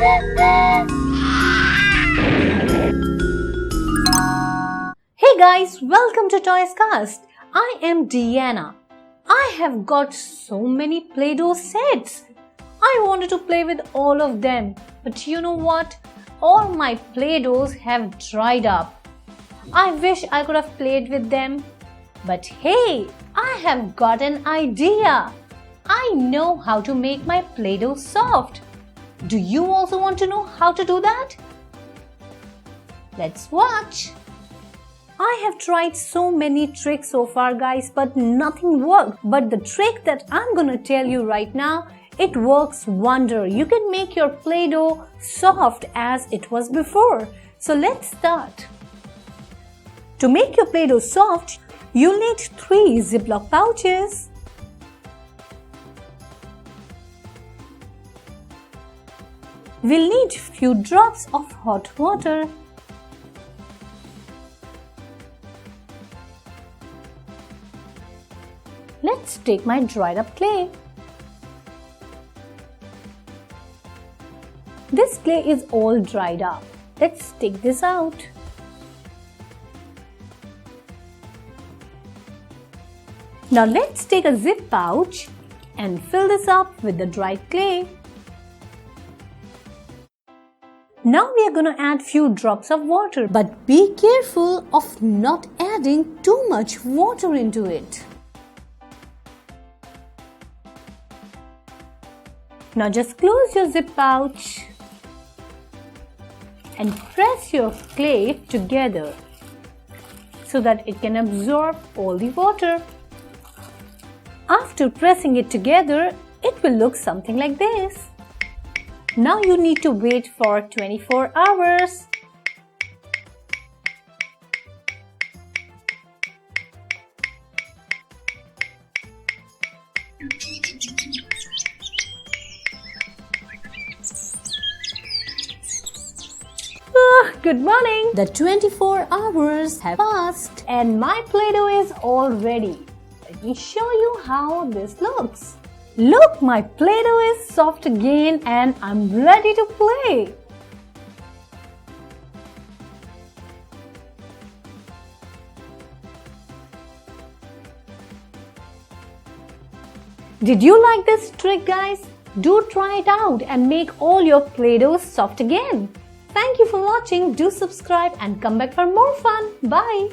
Hey guys, welcome to Toys Cast. I am Deanna. I have got so many Play-Doh sets. I wanted to play with all of them, but you know what? All my Play-Dohs have dried up. I wish I could have played with them. But hey, I have got an idea. I know how to make my Play-Doh soft. Do you also want to know how to do that? Let's watch. I have tried so many tricks so far guys, but nothing worked. But the trick that I'm gonna tell you right now, it works wonder. You can make your Play-Doh soft as it was before. So let's start. To make your Play-Doh soft, you'll need 3 Ziploc pouches, we'll need few drops of hot water, let's take my dried up clay. This clay is all dried up. Let's take this out. Now let's take a zip pouch and fill this up with the dried clay. Now we are going to add few drops of water, but be careful of not adding too much water into it. Now just close your zip pouch and press your clay together so that it can absorb all the water. After pressing it together, it will look something like this. Now you need to wait for 24 hours. Good morning! The 24 hours have passed and my Play-Doh is all ready. Let me show you how this looks. Look, my Play-Doh is soft again and I'm ready to play. Did you like this trick guys? Do try it out and make all your Play-Dohs soft again. Thank you for watching. Do subscribe and come back for more fun. Bye.